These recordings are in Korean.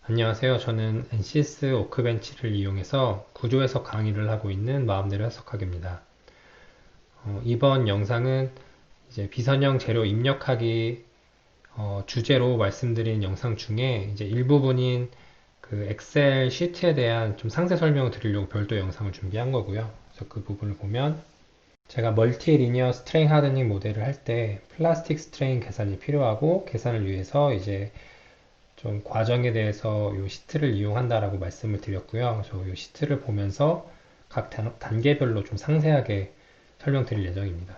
안녕하세요. 저는 NCS 워크벤치를 이용해서 구조 해석 강의를 하고 있는 마음대로 해석하기입니다. 이번 영상은 이제 비선형 재료 입력하기 주제로 말씀드린 영상 중에 이제 일부분인 그 엑셀 시트에 대한 좀 상세 설명을 드리려고 별도 영상을 준비한 거고요. 그래서 그 부분을 보면 제가 멀티 리니어 스트레인 하드닝 모델을 할 때 플라스틱 스트레인 계산이 필요하고 계산을 위해서 이제 좀 과정에 대해서 이 시트를 이용한다라고 말씀을 드렸고요. 그래서 이 시트를 보면서 각 단계별로 좀 상세하게 설명드릴 예정입니다.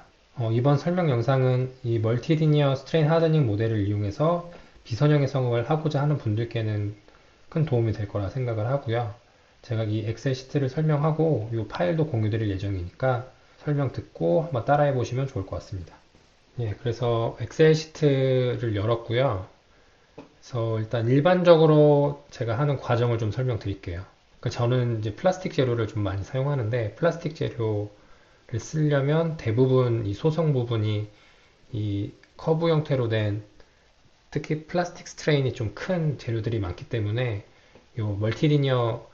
이번 설명 영상은 이 멀티리니어 스트레인 하드닝 모델을 이용해서 비선형 해석을 하고자 하는 분들께는 큰 도움이 될 거라 생각을 하고요. 제가 이 엑셀 시트를 설명하고 이 파일도 공유 드릴 예정이니까 설명 듣고 한번 따라해 보시면 좋을 것 같습니다. 예, 그래서 엑셀 시트를 열었고요. 그래서 일단 일반적으로 제가 하는 과정을 좀 설명드릴게요. 그러니까 저는 이제 플라스틱 재료를 좀 많이 사용하는데 플라스틱 재료를 쓰려면 대부분 이 소성 부분이 이 커브 형태로 된 특히 플라스틱 스트레인이 좀 큰 재료들이 많기 때문에 이 멀티리니어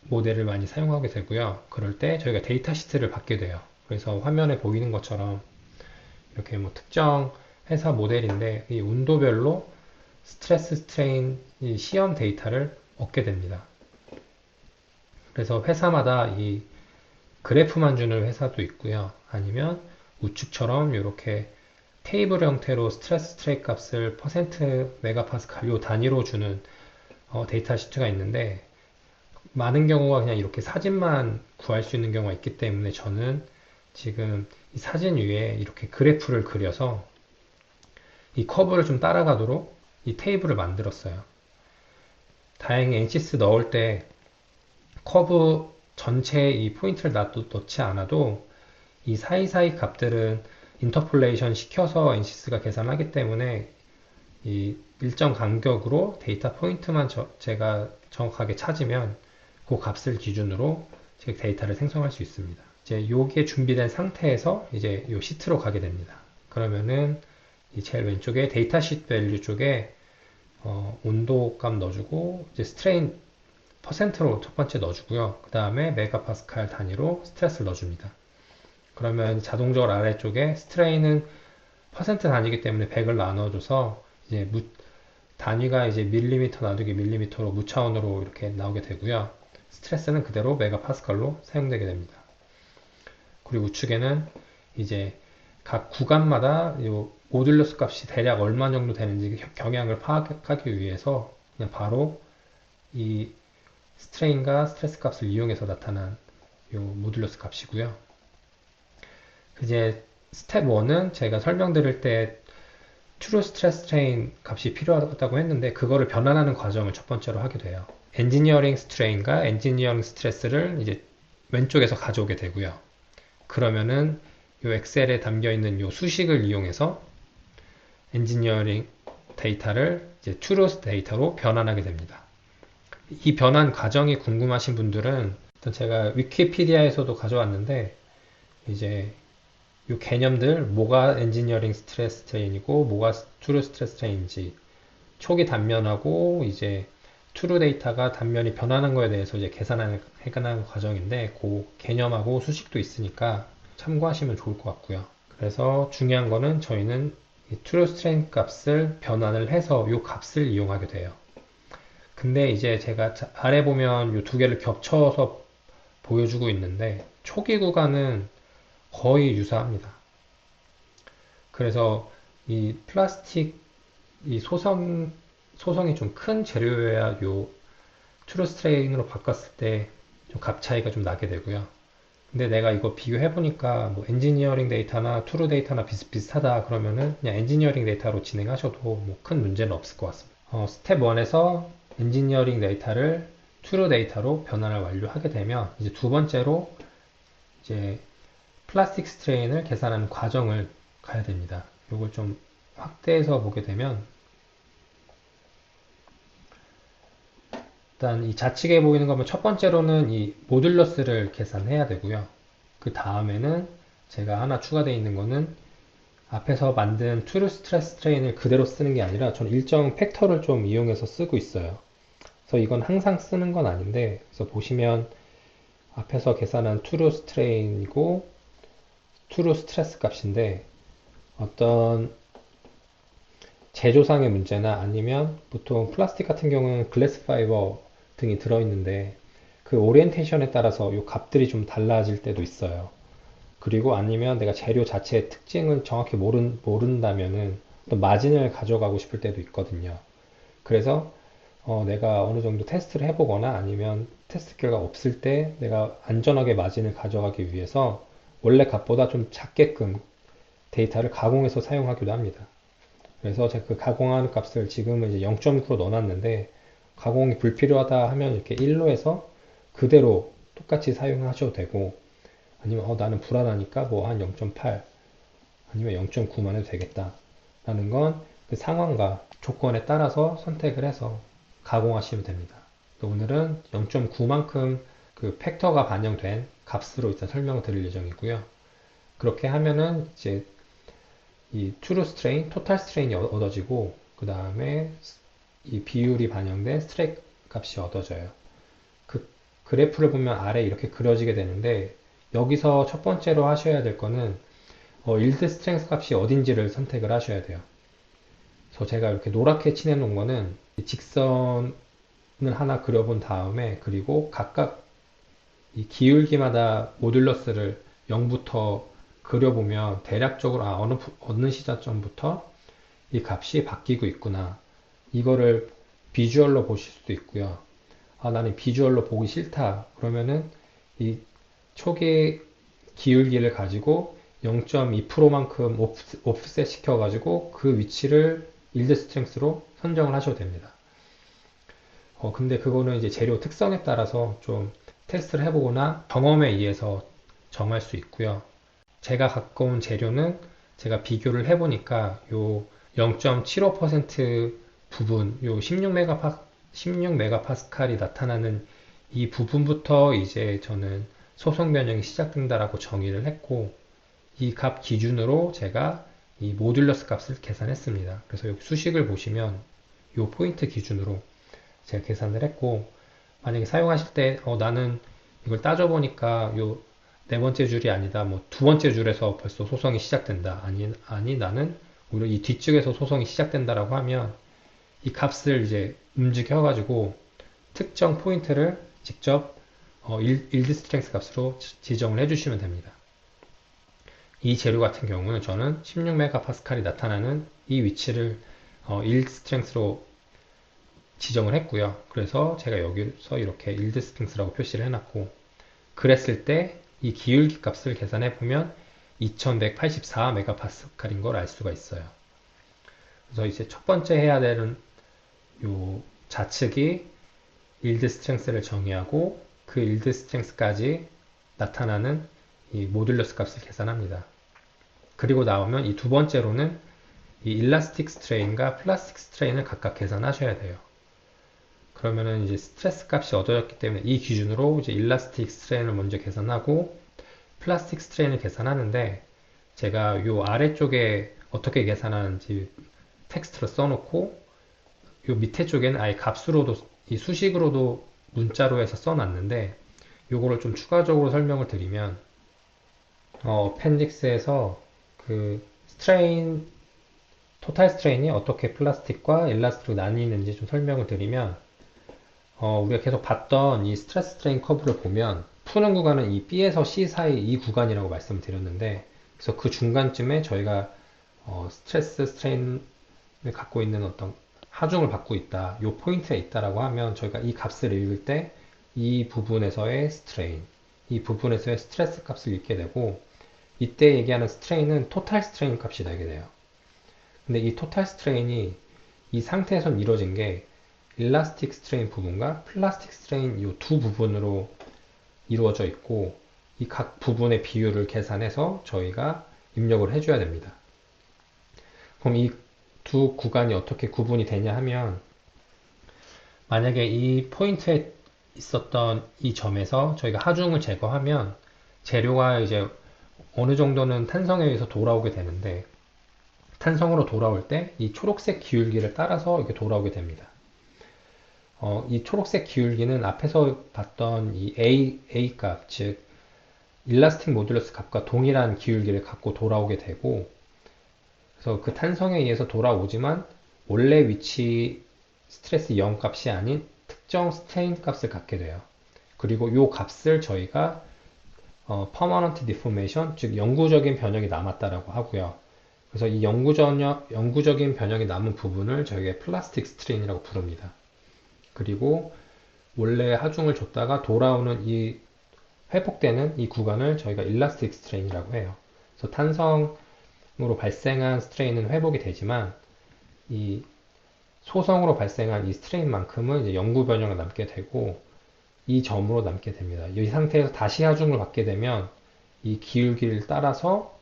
모델을 많이 사용하게 되고요. 그럴 때 저희가 데이터 시트를 받게 돼요. 그래서 화면에 보이는 것처럼 이렇게 뭐 특정 회사 모델인데 이 온도별로 스트레스 스트레인 시험 데이터를 얻게 됩니다. 그래서 회사마다 이 그래프만 주는 회사도 있고요. 아니면 우측처럼 이렇게 테이블 형태로 스트레스 스트레인 값을 퍼센트 메가파스칼 요 단위로 주는 데이터 시트가 있는데 많은 경우가 그냥 이렇게 사진만 구할 수 있는 경우가 있기 때문에 저는 지금 이 사진 위에 이렇게 그래프를 그려서 이 커브를 좀 따라가도록 이 테이블을 만들었어요. 다행히 NCS 넣을 때 커브 전체에 이 포인트를 넣지 않아도 이 사이사이 값들은 인터폴레이션 시켜서 NCS가 계산하기 때문에 이 일정 간격으로 데이터 포인트만 제가 정확하게 찾으면 그 값을 기준으로 제 데이터를 생성할 수 있습니다. 이제 요게 준비된 상태에서 이제 요 시트로 가게 됩니다. 그러면은 이 제일 왼쪽에 데이터 시트 밸류 쪽에 온도 값 넣어주고 이제 스트레인 퍼센트로 첫 번째 넣어주고요. 그 다음에 메가파스칼 단위로 스트레스를 넣어줍니다. 그러면 자동적으로 아래쪽에 스트레인은 퍼센트 단위이기 때문에 100을 나눠줘서 이제 단위가 이제 밀리미터 나누기 밀리미터로 무차원으로 이렇게 나오게 되고요. 스트레스는 그대로 메가파스칼로 사용되게 됩니다. 그리고 우측에는 이제 각 구간마다 이 모듈러스 값이 대략 얼마 정도 되는지 경향을 파악하기 위해서 그냥 바로 이 스트레인과 스트레스 값을 이용해서 나타난 이 모듈러스 값이고요. 이제 스텝 1은 제가 설명드릴 때 트루 스트레스 스트레인 값이 필요하다고 했는데 그거를 변환하는 과정을 첫 번째로 하게 돼요. 엔지니어링 스트레인과 엔지니어링 스트레스를 이제 왼쪽에서 가져오게 되고요. 그러면은 이 엑셀에 담겨 있는 이 수식을 이용해서 엔지니어링 데이터를 이제 트루 데이터로 변환하게 됩니다. 이 변환 과정이 궁금하신 분들은 일단 제가 위키피디아에서도 가져왔는데 이제 이 개념들 뭐가 엔지니어링 스트레스 트레인이고 뭐가 트루 스트레스 트레인인지 초기 단면하고 이제 트루 데이터가 단면이 변하는 거에 대해서 이제 계산하는 과정인데 그 개념하고 수식도 있으니까 참고하시면 좋을 것 같고요. 그래서 중요한 거는 저희는 이 트루 스트레인 값을 변환을 해서 이 값을 이용하게 돼요. 근데 이제 제가 아래 보면 이 두 개를 겹쳐서 보여주고 있는데 초기 구간은 거의 유사합니다. 그래서 이 플라스틱 이 소성이 좀 큰 재료여야 요 트루 스트레인으로 바꿨을 때 좀 값 차이가 좀 나게 되고요. 근데 내가 이거 비교해 보니까 뭐 엔지니어링 데이터나 트루 데이터나 비슷비슷하다 그러면은 그냥 엔지니어링 데이터로 진행하셔도 뭐 큰 문제는 없을 것 같습니다. 스텝 1에서 엔지니어링 데이터를 트루 데이터로 변환을 완료하게 되면 이제 두 번째로 이제 플라스틱 스트레인을 계산하는 과정을 가야 됩니다. 이걸 좀 확대해서 보게 되면 일단 이 좌측에 보이는 거면 첫 번째로는 이 모듈러스를 계산해야 되고요. 그 다음에는 제가 하나 추가되어 있는 거는 앞에서 만든 트루 스트레스 트레인을 그대로 쓰는 게 아니라 저는 일정 팩터를 좀 이용해서 쓰고 있어요. 그래서 이건 항상 쓰는 건 아닌데, 그래서 보시면 앞에서 계산한 true strain이고 true stress 값인데, 어떤 제조상의 문제나 아니면 보통 플라스틱 같은 경우는 글래스 파이버 등이 들어있는데 그 오리엔테이션에 따라서 이 값들이 좀 달라질 때도 있어요. 그리고 아니면 내가 재료 자체의 특징을 정확히 모른다면은 또 마진을 가져가고 싶을 때도 있거든요. 그래서 내가 어느 정도 테스트를 해보거나 아니면 테스트 결과 없을 때 내가 안전하게 마진을 가져가기 위해서 원래 값보다 좀 작게끔 데이터를 가공해서 사용하기도 합니다. 그래서 제가 그 가공하는 값을 지금은 이제 0.9로 넣어놨는데 가공이 불필요하다 하면 이렇게 1로 해서 그대로 똑같이 사용하셔도 되고 아니면 나는 불안하니까 뭐 한 0.8 아니면 0.9만 해도 되겠다 라는 건 그 상황과 조건에 따라서 선택을 해서 가공하시면 됩니다. 오늘은 0.9만큼 그 팩터가 반영된 값으로 일단 설명을 드릴 예정이고요. 그렇게 하면은 이제 이 true strain, total strain이 얻어지고 그 다음에 이 비율이 반영된 스트레스 값이 얻어져요. 그 그래프를 보면 아래 이렇게 그려지게 되는데 여기서 첫 번째로 하셔야 될 거는 yield strength 값이 어딘지를 선택을 하셔야 돼요. 그래서 제가 이렇게 노랗게 칠해 놓은 거는 직선을 하나 그려본 다음에 그리고 각각 이 기울기마다 모듈러스를 0부터 그려보면 대략적으로 어느 시작점부터 이 값이 바뀌고 있구나. 이거를 비주얼로 보실 수도 있고요. 나는 비주얼로 보기 싫다. 그러면은 이 초기 기울기를 가지고 0.2%만큼 오프셋 시켜가지고 그 위치를 일드 스트렝스로 선정을 하셔도 됩니다. 근데 그거는 이제 재료 특성에 따라서 좀 테스트를 해보거나 경험에 의해서 정할 수 있고요. 제가 갖고 온 재료는 제가 비교를 해보니까 요 0.75% 부분, 요 16메가파스칼이 나타나는 이 부분부터 이제 저는 소속 변형이 시작된다라고 정의를 했고, 이 값 기준으로 제가 이 모듈러스 값을 계산했습니다. 그래서 여기 수식을 보시면 이 포인트 기준으로 제가 계산을 했고, 만약에 사용하실 때 나는 이걸 따져보니까 요 네 번째 줄이 아니다 뭐 두 번째 줄에서 벌써 소송이 시작된다, 아니 나는 오히려 이 뒤쪽에서 소송이 시작된다라고 하면 이 값을 이제 움직여 가지고 특정 포인트를 직접 일드 스트렝스 값으로 지정을 해주시면 됩니다. 이 재료 같은 경우는 저는 16메가파스칼이 나타나는 이 위치를 일드 스트렝스로 지정을 했고요. 그래서 제가 여기서 이렇게 일드 스트렝스라고 표시를 해놨고, 그랬을 때 이 기울기 값을 계산해 보면 2184메가파스칼인 걸 알 수가 있어요. 그래서 이제 첫 번째 해야 되는 요 좌측이 일드 스트렝스를 정의하고 그 일드 스트렝스까지 나타나는 이 모듈러스 값을 계산합니다. 그리고 나오면 이 두 번째로는 이 일라스틱 스트레인과 플라스틱 스트레인을 각각 계산하셔야 돼요. 그러면은 이제 스트레스 값이 얻어졌기 때문에 이 기준으로 이제 일라스틱 스트레인을 먼저 계산하고 플라스틱 스트레인을 계산하는데, 제가 요 아래쪽에 어떻게 계산하는지 텍스트로 써놓고 요 밑에 쪽에는 아예 값으로도 이 수식으로도 문자로 해서 써놨는데, 요거를 좀 추가적으로 설명을 드리면 어펜딕스에서 그 스트레인 토탈 스트레인이 어떻게 플라스틱과 일라스틱으로 나뉘는지 좀 설명을 드리면, 우리가 계속 봤던 이 스트레스 스트레인 커브를 보면 푸는 구간은 이 B에서 C 사이 이 구간이라고 말씀을 드렸는데, 그래서 그 중간쯤에 저희가 스트레스 스트레인을 갖고 있는 어떤 하중을 받고 있다, 이 포인트에 있다라고 하면 저희가 이 값을 읽을 때 이 부분에서의 스트레인, 이 부분에서의 스트레스 값을 읽게 되고, 이때 얘기하는 스트레인은 토탈 스트레인 값이 되게 돼요. 근데 이 토탈 스트레인이 이 상태에서 이루어진 게 일라스틱 스트레인 부분과 플라스틱 스트레인 이 두 부분으로 이루어져 있고, 이 각 부분의 비율을 계산해서 저희가 입력을 해줘야 됩니다. 그럼 이 두 구간이 어떻게 구분이 되냐 하면, 만약에 이 포인트에 있었던 이 점에서 저희가 하중을 제거하면 재료가 이제 어느 정도는 탄성에 의해서 돌아오게 되는데, 탄성으로 돌아올 때 이 초록색 기울기를 따라서 이렇게 돌아오게 됩니다. 이 초록색 기울기는 앞에서 봤던 이 A 값, 즉 일라스틱 모듈러스 값과 동일한 기울기를 갖고 돌아오게 되고, 그래서 그 탄성에 의해서 돌아오지만 원래 위치 스트레스 0 값이 아닌 특정 스트레인 값을 갖게 돼요. 그리고 이 값을 저희가 permanent deformation, 즉 영구적인 변형이 남았다라고 하고요. 그래서 이 영구적인 변형이 남은 부분을 저희가 플라스틱 스트레인이라고 부릅니다. 그리고 원래 하중을 줬다가 돌아오는 이 회복되는 이 구간을 저희가 일라스틱 스트레인이라고 해요. 그래서 탄성으로 발생한 스트레인은 회복이 되지만 이 소성으로 발생한 이 스트레인만큼은 이제 영구 변형을 남게 되고 이 점으로 남게 됩니다. 이 상태에서 다시 하중을 받게 되면 이 기울기를 따라서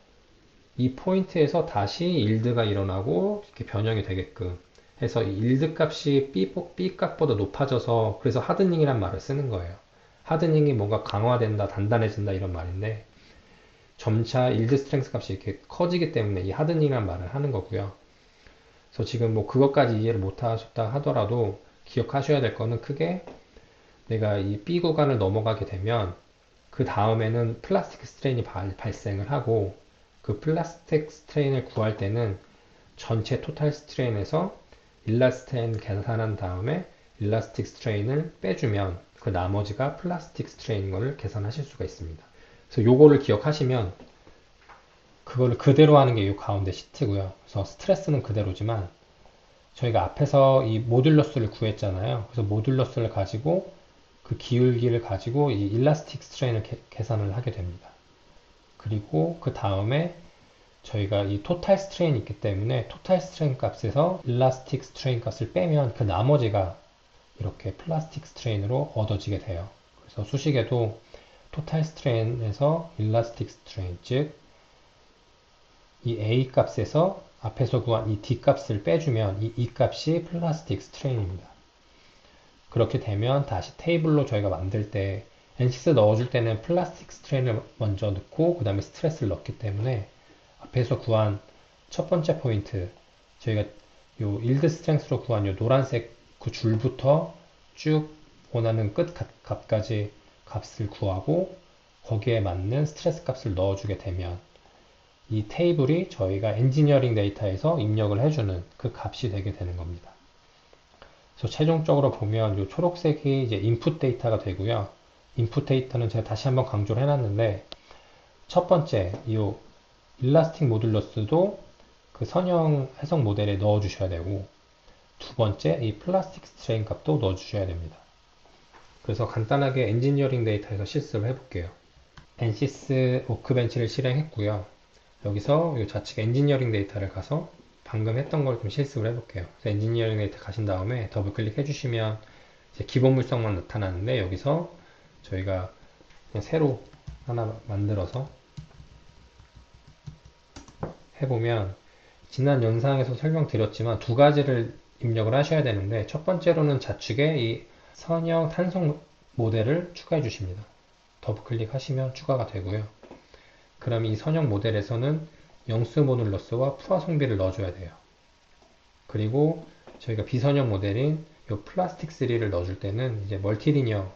이 포인트에서 다시 일드가 일어나고 이렇게 변형이 되게끔 해서 이 일드 값이 B 값보다 높아져서 그래서 하드닝이란 말을 쓰는 거예요. 하드닝이 뭔가 강화된다, 단단해진다 이런 말인데 점차 일드 스트렝스 값이 이렇게 커지기 때문에 이 하드닝이란 말을 하는 거고요. 그래서 지금 뭐 그것까지 이해를 못 하셨다 하더라도 기억하셔야 될 거는 크게 내가 이 B 구간을 넘어가게 되면 그 다음에는 플라스틱 스트레인이 발생을 하고 그 플라스틱 스트레인을 구할 때는 전체 토탈 스트레인에서 일라스트레인 계산한 다음에 일라스틱 스트레인을 빼주면 그 나머지가 플라스틱 스트레인인 걸 계산하실 수가 있습니다. 그래서 요거를 기억하시면 그거를 그대로 하는 게 이 가운데 시트고요. 그래서 스트레스는 그대로지만 저희가 앞에서 이 모듈러스를 구했잖아요. 그래서 모듈러스를 가지고 그 기울기를 가지고 이 일라스틱 스트레인을 계산을 하게 됩니다. 그리고 그 다음에 저희가 이 토탈 스트레인이 있기 때문에 토탈 스트레인 값에서 일라스틱 스트레인 값을 빼면 그 나머지가 이렇게 플라스틱 스트레인으로 얻어지게 돼요. 그래서 수식에도 토탈 스트레인에서 일라스틱 스트레인, 즉 이 A 값에서 앞에서 구한 이 D 값을 빼주면 이 E 값이 플라스틱 스트레인입니다. 그렇게 되면 다시 테이블로 저희가 만들 때 N6 넣어줄 때는 플라스틱 스트레인을 먼저 넣고 그 다음에 스트레스를 넣기 때문에 앞에서 구한 첫 번째 포인트 저희가 요 일드 스트렝스로 구한 요 노란색 그 줄부터 쭉 원하는 끝 값까지 값을 구하고 거기에 맞는 스트레스 값을 넣어주게 되면 이 테이블이 저희가 엔지니어링 데이터에서 입력을 해주는 그 값이 되게 되는 겁니다. 그래서 최종적으로 보면 이 초록색이 이제 인풋 데이터가 되고요. 인풋 데이터는 제가 다시 한번 강조를 해놨는데 첫 번째 이 일라스틱 모듈러스도 그 선형 해석 모델에 넣어 주셔야 되고 두 번째 이 플라스틱 스트레인 값도 넣어 주셔야 됩니다. 그래서 간단하게 엔지니어링 데이터에서 실습을 해볼게요. NCS 워크벤치를 실행했고요. 여기서 이 좌측 엔지니어링 데이터를 가서 방금 했던 걸 좀 실습을 해볼게요. 그래서 엔지니어링 데이터 가신 다음에 더블 클릭 해주시면 이제 기본 물성만 나타나는데 여기서 저희가 그냥 새로 하나 만들어서 해보면 지난 영상에서 설명드렸지만 두 가지를 입력을 하셔야 되는데 첫 번째로는 좌측에 이 선형 탄성 모델을 추가해 주십니다. 더블 클릭하시면 추가가 되고요. 그럼 이 선형 모델에서는 영수 모듈러스와 푸아 송비를 넣어줘야 돼요. 그리고 저희가 비선형 모델인 이 플라스틱 3를 넣어줄 때는 이제 멀티리니어를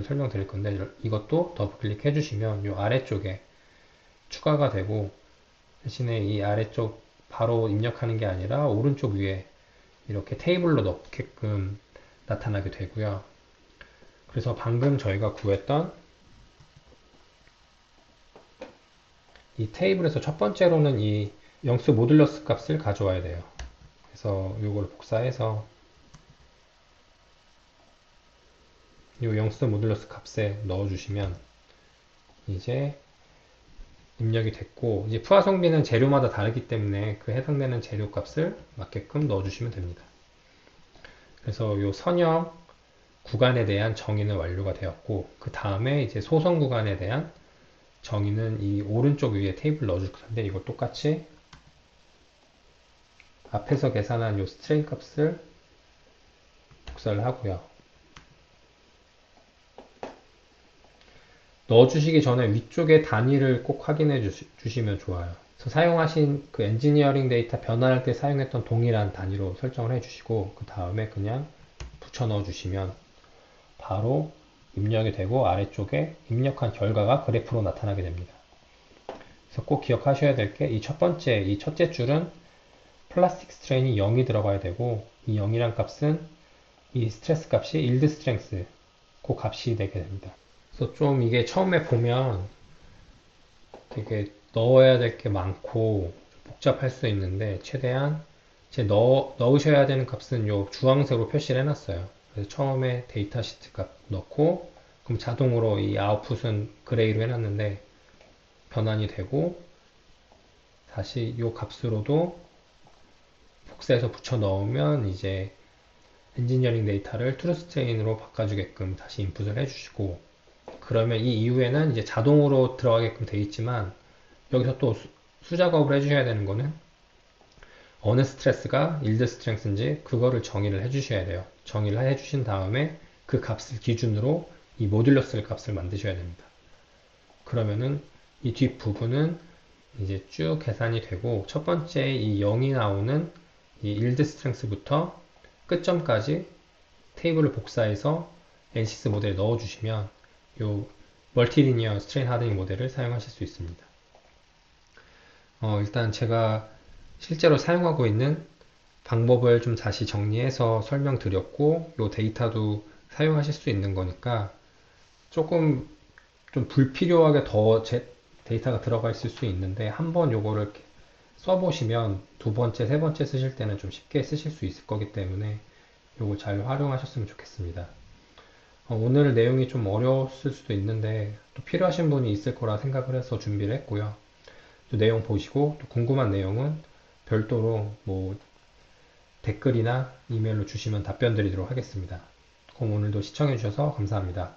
설명드릴 건데 이것도 더블 클릭해 주시면 이 아래쪽에 추가가 되고 대신에 이 아래쪽 바로 입력하는 게 아니라 오른쪽 위에 이렇게 테이블로 넣게끔 나타나게 되고요. 그래서 방금 저희가 구했던 이 테이블에서 첫 번째로는 이 영수 모듈러스 값을 가져와야 돼요. 그래서 이걸 복사해서 이 영수 모듈러스 값에 넣어주시면 이제 입력이 됐고 이제 푸아 성비는 재료마다 다르기 때문에 그 해당되는 재료 값을 맞게끔 넣어주시면 됩니다. 그래서 이 선형 구간에 대한 정의는 완료가 되었고 그 다음에 이제 소성 구간에 대한 정의는 이 오른쪽 위에 테이블 넣어줄 건데 이거 똑같이 앞에서 계산한 이 스트레인 값을 복사를 하고요. 넣어주시기 전에 위쪽에 단위를 꼭 확인해 주시면 좋아요. 그래서 사용하신 그 엔지니어링 데이터 변환할 때 사용했던 동일한 단위로 설정을 해주시고 그 다음에 그냥 붙여 넣어 주시면 바로 입력이 되고 아래쪽에 입력한 결과가 그래프로 나타나게 됩니다. 그래서 꼭 기억하셔야 될 게 이 첫 번째, 이 첫째 줄은 플라스틱 스트레인이 0이 들어가야 되고 이 0이란 값은 이 스트레스 값이 일드 스트렝스 그 값이 되게 됩니다. 그래서 좀 이게 처음에 보면 되게 넣어야 될 게 많고 복잡할 수 있는데 최대한 이제 넣으셔야 되는 값은 요 주황색으로 표시를 해놨어요. 그래서 처음에 데이터 시트 값 넣고 그럼 자동으로 이 아웃풋은 그레이로 해놨는데 변환이 되고 다시 요 값으로도 복사해서 붙여 넣으면 이제 엔지니어링 데이터를 트루스트레인으로 바꿔주게끔 다시 인풋을 해주시고 그러면 이 이후에는 이제 자동으로 들어가게끔 되어 있지만 여기서 또 수작업을 해주셔야 되는 거는 어느 스트레스가 일드 스트렝스인지 그거를 정의를 해주셔야 돼요. 정의를 해주신 다음에 그 값을 기준으로 이 모듈러 쓸 값을 만드셔야 됩니다. 그러면은 이 뒷부분은 이제 쭉 계산이 되고 첫 번째 이 0이 나오는 이 일드 스트렝스부터 끝점까지 테이블을 복사해서 NCS 모델에 넣어주시면 요 멀티리니어 스트레인 하드닝 모델을 사용하실 수 있습니다. 일단 제가 실제로 사용하고 있는 방법을 좀 다시 정리해서 설명드렸고 요 데이터도 사용하실 수 있는 거니까 조금 좀 불필요하게 더 데이터가 들어가 있을 수 있는데 한번 요거를 써보시면 두 번째, 세 번째 쓰실 때는 좀 쉽게 쓰실 수 있을 거기 때문에 요거 잘 활용하셨으면 좋겠습니다. 오늘 내용이 좀 어려웠을 수도 있는데 또 필요하신 분이 있을 거라 생각을 해서 준비를 했고요. 또 내용 보시고 또 궁금한 내용은 별도로 뭐 댓글이나 이메일로 주시면 답변 드리도록 하겠습니다. 그럼 오늘도 시청해 주셔서 감사합니다.